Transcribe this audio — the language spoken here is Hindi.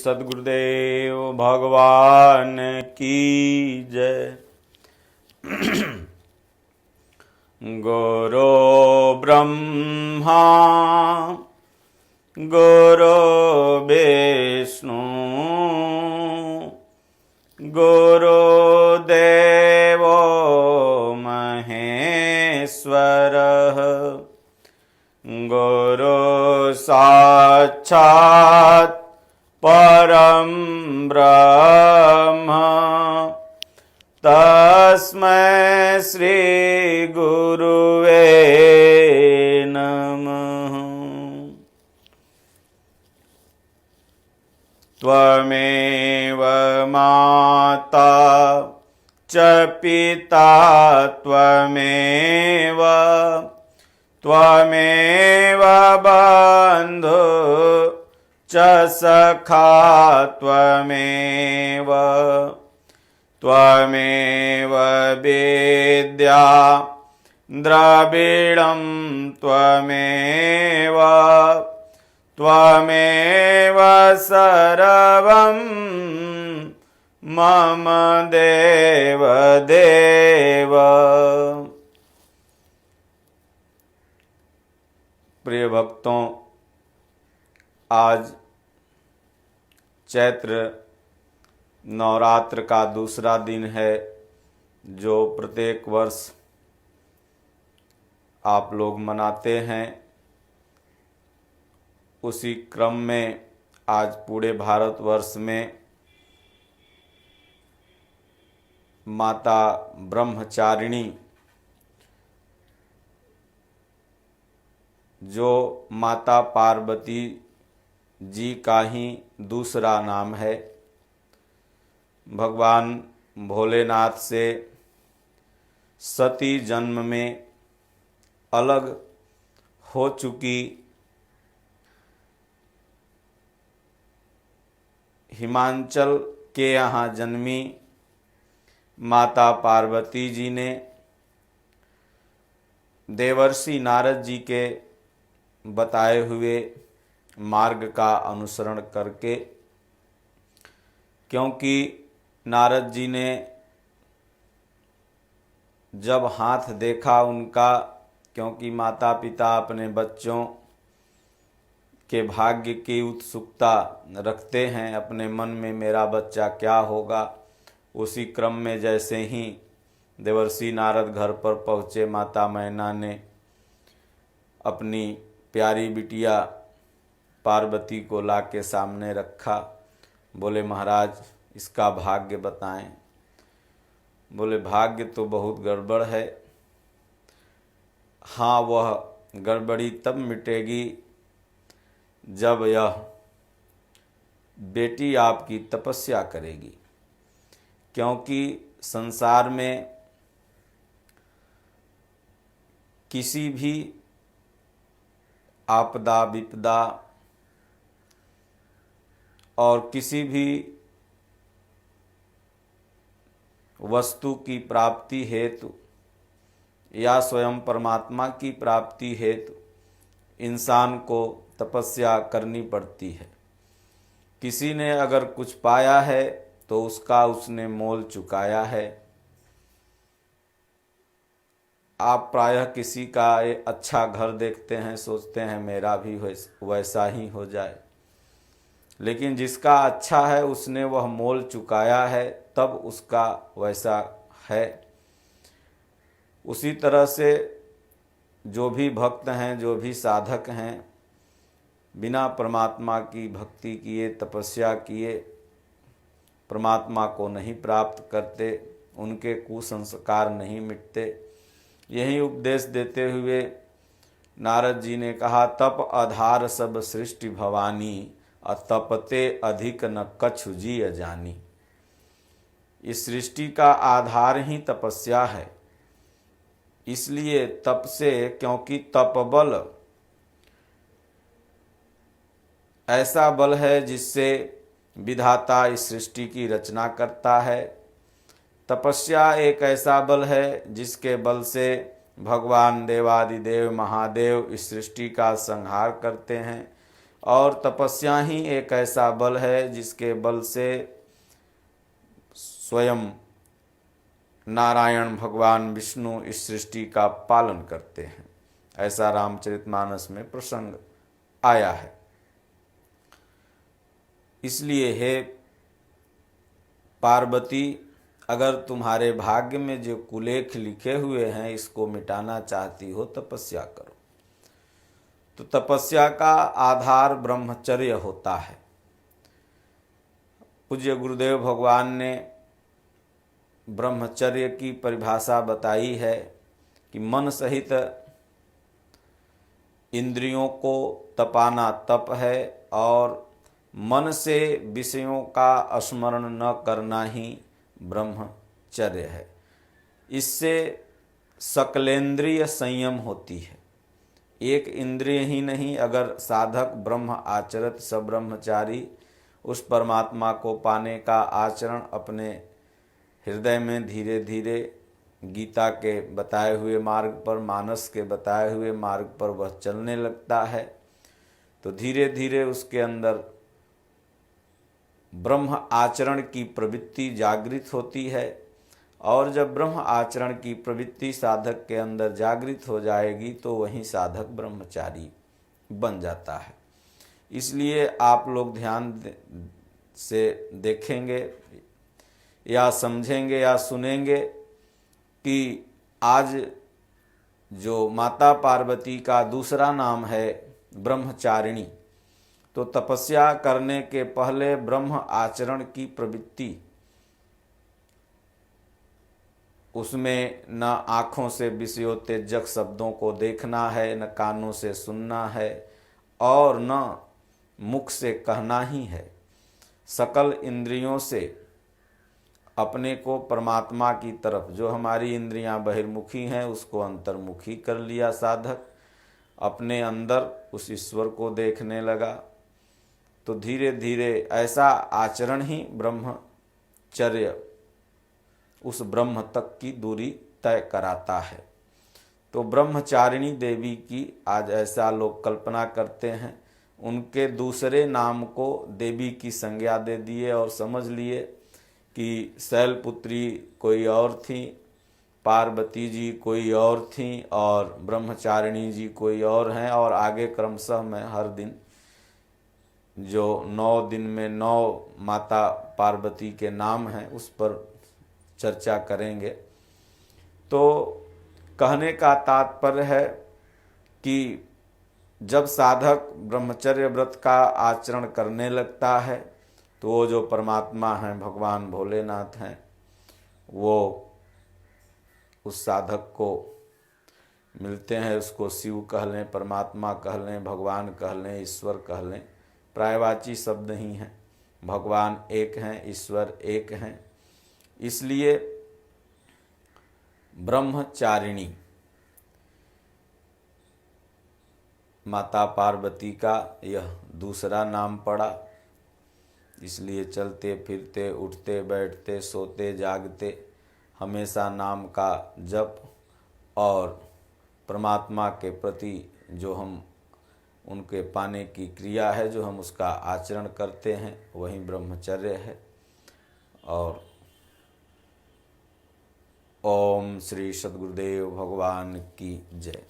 सद्गुरुदेव भगवान की जय। गुरु ब्रह्मा गुरु विष्णु गुरुदेवो महेश्वरः गुरु साक्षात् परं ब्रह्म तस्मै श्री गुरुवे नमः। त्वमेव माता च पिता त्वमेव त्वमेव बन्धु च सखा त्वमेव त्वमेव विद्या द्रविणं त्वमेव त्वमेव सर्वं मम देव देव। प्रिय भक्तों, आज चैत्र नवरात्र का दूसरा दिन है, जो प्रत्येक वर्ष आप लोग मनाते हैं। उसी क्रम में आज पूरे भारतवर्ष में माता ब्रह्मचारिणी, जो माता पार्वती जी का ही दूसरा नाम है, भगवान भोलेनाथ से सती जन्म में अलग हो चुकी हिमाचल के यहाँ जन्मी माता पार्वती जी ने देवर्षि नारद जी के बताए हुए मार्ग का अनुसरण करके, क्योंकि नारद जी ने जब हाथ देखा उनका, क्योंकि माता पिता अपने बच्चों के भाग्य की उत्सुकता रखते हैं अपने मन में, मेरा बच्चा क्या होगा। उसी क्रम में जैसे ही देवर्षि नारद घर पर पहुँचे, माता मैना ने अपनी प्यारी बिटिया पार्वती को लाके सामने रखा। बोले महाराज, इसका भाग्य बताएं। बोले भाग्य तो बहुत गड़बड़ है। हाँ, वह गड़बड़ी तब मिटेगी जब यह बेटी आपकी तपस्या करेगी, क्योंकि संसार में किसी भी आपदा विपदा और किसी भी वस्तु की प्राप्ति हेतु या स्वयं परमात्मा की प्राप्ति हेतु इंसान को तपस्या करनी पड़ती है। किसी ने अगर कुछ पाया है तो उसका उसने मोल चुकाया है। आप प्रायः किसी का अच्छा घर देखते हैं, सोचते हैं मेरा भी वैसा ही हो जाए, लेकिन जिसका अच्छा है उसने वह मोल चुकाया है, तब उसका वैसा है। उसी तरह से जो भी भक्त हैं, जो भी साधक हैं, बिना परमात्मा की भक्ति किए, तपस्या किए परमात्मा को नहीं प्राप्त करते, उनके कुसंस्कार नहीं मिटते। यही उपदेश देते हुए नारद जी ने कहा, तप आधार सब सृष्टि भवानी, अतपते अधिक न कछु जिय जानी। इस सृष्टि का आधार ही तपस्या है। इसलिए तप से, क्योंकि तप बल ऐसा बल है जिससे विधाता इस सृष्टि की रचना करता है। तपस्या एक ऐसा बल है जिसके बल से भगवान देवादिदेव महादेव इस सृष्टि का संहार करते हैं। और तपस्या ही एक ऐसा बल है जिसके बल से स्वयं नारायण भगवान विष्णु इस सृष्टि का पालन करते हैं। ऐसा रामचरितमानस में प्रसंग आया है। इसलिए हे पार्वती, अगर तुम्हारे भाग्य में जो कुलेख लिखे हुए हैं इसको मिटाना चाहती हो, तपस्या करो। तो तपस्या का आधार ब्रह्मचर्य होता है। पूज्य गुरुदेव भगवान ने ब्रह्मचर्य की परिभाषा बताई है कि मन सहित इंद्रियों को तपाना तप है और मन से विषयों का स्मरण न करना ही ब्रह्मचर्य है। इससे सकलेंद्रिय संयम होती है। एक इंद्रिय ही नहीं, अगर साधक ब्रह्म आचरत स ब्रह्मचारी उस परमात्मा को पाने का आचरण अपने हृदय में धीरे धीरे गीता के बताए हुए मार्ग पर, मानस के बताए हुए मार्ग पर वह चलने लगता है, तो धीरे धीरे उसके अंदर ब्रह्म आचरण की प्रवृत्ति जागृत होती है। और जब ब्रह्म आचरण की प्रवृत्ति साधक के अंदर जागृत हो जाएगी तो वही साधक ब्रह्मचारी बन जाता है। इसलिए आप लोग ध्यान से देखेंगे या समझेंगे या सुनेंगे कि आज जो माता पार्वती का दूसरा नाम है ब्रह्मचारिणी, तो तपस्या करने के पहले ब्रह्म आचरण की प्रवृत्ति, उसमें न आँखों से विषयोत्तेजक शब्दों को देखना है, न कानों से सुनना है और न मुख से कहना ही है। सकल इंद्रियों से अपने को परमात्मा की तरफ, जो हमारी इंद्रियां बहिर्मुखी हैं उसको अंतर्मुखी कर लिया साधक, अपने अंदर उस ईश्वर को देखने लगा। तो धीरे धीरे ऐसा आचरण ही ब्रह्मचर्य उस ब्रह्म तक की दूरी तय कराता है। तो ब्रह्मचारिणी देवी की आज ऐसा लोग कल्पना करते हैं, उनके दूसरे नाम को देवी की संज्ञा दे दिए और समझ लिए कि शैलपुत्री कोई और थी, पार्वती जी कोई और थी और ब्रह्मचारिणी जी कोई और हैं। और आगे क्रमशः मैं हर दिन जो 9 दिन में 9 माता पार्वती के नाम हैं उस पर चर्चा करेंगे। तो कहने का तात्पर्य है कि जब साधक ब्रह्मचर्य व्रत का आचरण करने लगता है तो वो जो परमात्मा हैं, भगवान भोलेनाथ हैं, वो उस साधक को मिलते हैं। उसको शिव कह लें, परमात्मा कह लें, भगवान कह लें, ईश्वर कह लें, प्रायवाची शब्द ही हैं। भगवान एक हैं, ईश्वर एक हैं। इसलिए ब्रह्मचारिणी माता पार्वती का यह दूसरा नाम पड़ा। इसलिए चलते फिरते, उठते बैठते, सोते जागते हमेशा नाम का जप और परमात्मा के प्रति जो हम उनके पाने की क्रिया है, जो हम उसका आचरण करते हैं, वही ब्रह्मचर्य है। और ओम श्री सद्गुरुदेव भगवान की जय।